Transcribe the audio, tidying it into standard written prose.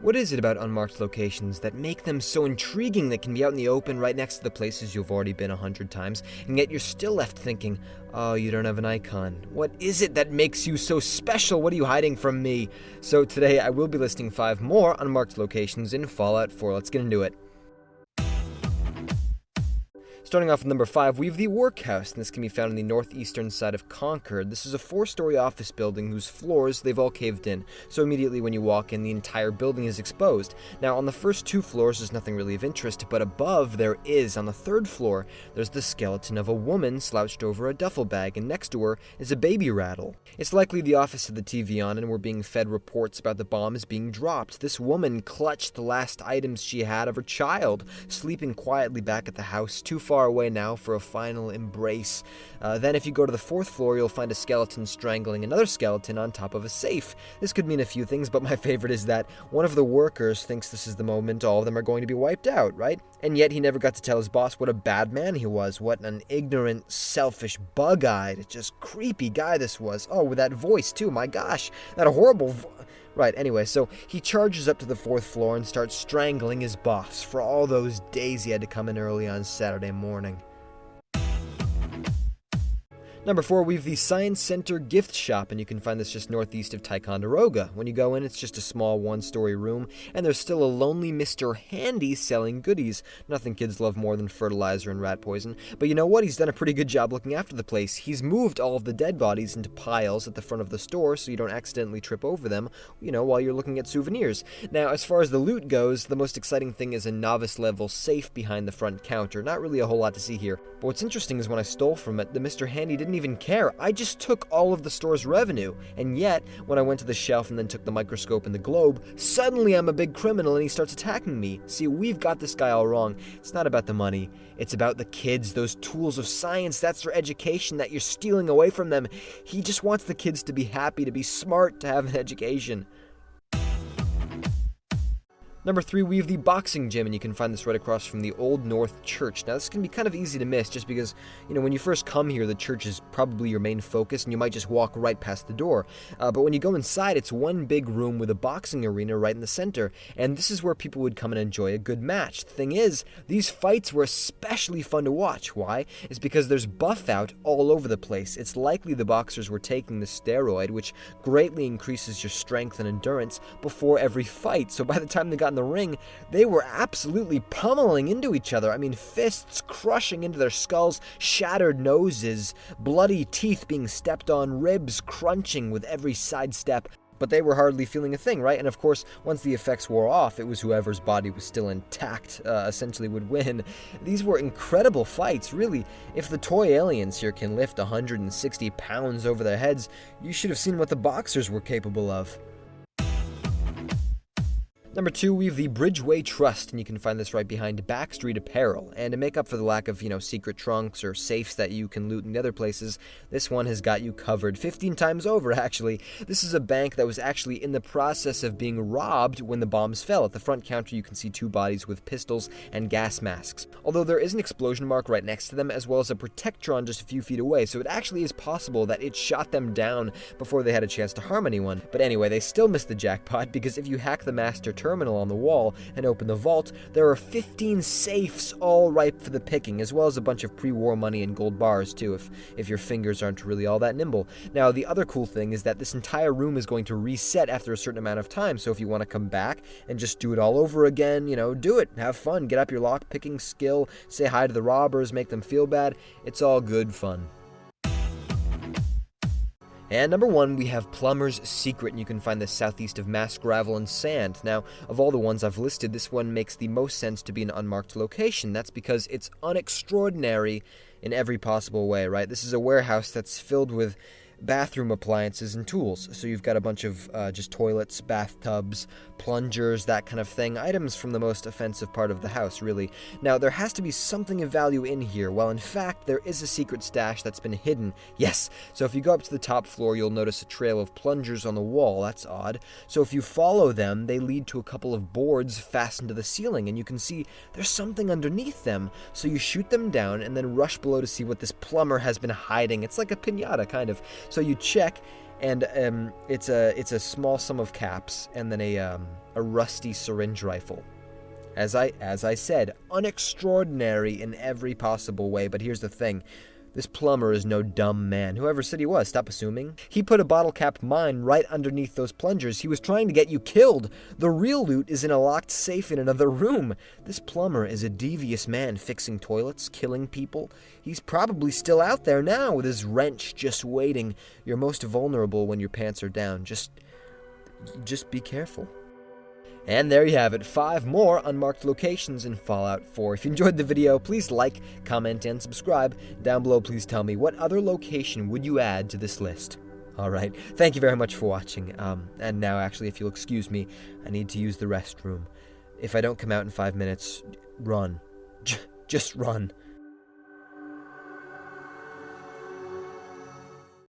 What is it about unmarked locations that make them so intriguing that can be out in the open right next to the places you've already been 100 times, and yet you're still left thinking, oh, you don't have an icon. What is it that makes you so special? What are you hiding from me? So today I will be listing 5 more unmarked locations in Fallout 4. Let's get into it. Starting off with number 5, we have the Warcast, and this can be found on the northeastern side of Concord. This is a 4-story office building whose floors, they've all caved in, so immediately when you walk in, the entire building is exposed. Now, on the first 2 floors, there's nothing really of interest, but above there is. On the 3rd floor, there's the skeleton of a woman slouched over a duffel bag, and next to her is a baby rattle. It's likely the office had the TV on, and we're being fed reports about the bombs being dropped. This woman clutched the last items she had of her child, sleeping quietly back at the house, too far away now for a final embrace. Then if you go to the 4th floor, you'll find a skeleton strangling another skeleton on top of a safe. This could mean a few things, but my favorite is that one of the workers thinks this is the moment all of them are going to be wiped out, right? And yet he never got to tell his boss what a bad man he was, what an ignorant, selfish, bug-eyed, just creepy guy this was. Oh, with that voice too, my gosh, that horrible Right, anyway, so he charges up to the 4th floor and starts strangling his boss for all those days he had to come in early on Saturday morning. Number 4, we have the Science Center Gift Shop, and you can find this just northeast of Ticonderoga. When you go in, it's just a small 1-story room, and there's still a lonely Mr. Handy selling goodies. Nothing kids love more than fertilizer and rat poison. But you know what? He's done a pretty good job looking after the place. He's moved all of the dead bodies into piles at the front of the store so you don't accidentally trip over them, while you're looking at souvenirs. Now, as far as the loot goes, the most exciting thing is a novice-level safe behind the front counter. Not really a whole lot to see here. But what's interesting is when I stole from it, the Mr. Handy didn't even care. I just took all of the store's revenue, and yet when I went to the shelf and then took the microscope and the globe, suddenly I'm a big criminal and he starts attacking me. See, we've got this guy all wrong. It's not about the money, it's about the kids, those tools of science. That's their education that you're stealing away from them. He just wants the kids to be happy, to be smart, to have an education. Number 3, we have the boxing gym, and you can find this right across from the Old North Church. Now, this can be kind of easy to miss just because, when you first come here, the church is probably your main focus, and you might just walk right past the door. But when you go inside, it's one big room with a boxing arena right in the center, and this is where people would come and enjoy a good match. The thing is, these fights were especially fun to watch. Why? It's because there's buff out all over the place. It's likely the boxers were taking the steroid, which greatly increases your strength and endurance before every fight. So by the time they got in the ring, they were absolutely pummeling into each other. I mean, fists crushing into their skulls, shattered noses, bloody teeth being stepped on, ribs crunching with every sidestep. But they were hardly feeling a thing, right? And of course, once the effects wore off, it was whoever's body was still intact essentially would win. These were incredible fights, really. If the toy aliens here can lift 160 pounds over their heads, you should have seen what the boxers were capable of. Number 2, we have the Bridgeway Trust, and you can find this right behind Backstreet Apparel. And to make up for the lack of, secret trunks or safes that you can loot in the other places, this one has got you covered 15 times over, actually. This is a bank that was actually in the process of being robbed when the bombs fell. At the front counter, you can see 2 bodies with pistols and gas masks. Although there is an explosion mark right next to them, as well as a protectron just a few feet away, so it actually is possible that it shot them down before they had a chance to harm anyone. But anyway, they still missed the jackpot, because if you hack the master terminal on the wall and open the vault, there are 15 safes all ripe for the picking, as well as a bunch of pre-war money and gold bars too, if your fingers aren't really all that nimble. Now, the other cool thing is that this entire room is going to reset after a certain amount of time, so if you want to come back and just do it all over again, do it, have fun, get up your lock-picking skill, say hi to the robbers, make them feel bad, it's all good fun. And number 1, we have Plumbers Secret, and you can find this southeast of Mass Gravel and Sand. Now, of all the ones I've listed, this one makes the most sense to be an unmarked location. That's because it's unextraordinary in every possible way, right? This is a warehouse that's filled with bathroom appliances and tools. So you've got a bunch of just toilets, bathtubs, plungers, that kind of thing. Items from the most offensive part of the house, really. Now, there has to be something of value in here. Well, in fact, there is a secret stash that's been hidden. Yes! So if you go up to the top floor, you'll notice a trail of plungers on the wall. That's odd. So if you follow them, they lead to a couple of boards fastened to the ceiling, and you can see there's something underneath them. So you shoot them down and then rush below to see what this plumber has been hiding. It's like a piñata, kind of. So you check, And it's a small sum of caps, and then a rusty syringe rifle. As I said, unextraordinary in every possible way, but here's the thing. This plumber is no dumb man. Whoever said he was, stop assuming. He put a bottle cap mine right underneath those plungers. He was trying to get you killed. The real loot is in a locked safe in another room. This plumber is a devious man fixing toilets, killing people. He's probably still out there now with his wrench just waiting. You're most vulnerable when your pants are down. Just be careful. And there you have it, 5 more unmarked locations in Fallout 4. If you enjoyed the video, please like, comment, and subscribe. Down below, please tell me, what other location would you add to this list? Alright, thank you very much for watching. And now, actually, if you'll excuse me, I need to use the restroom. If I don't come out in 5 minutes, run. Just run.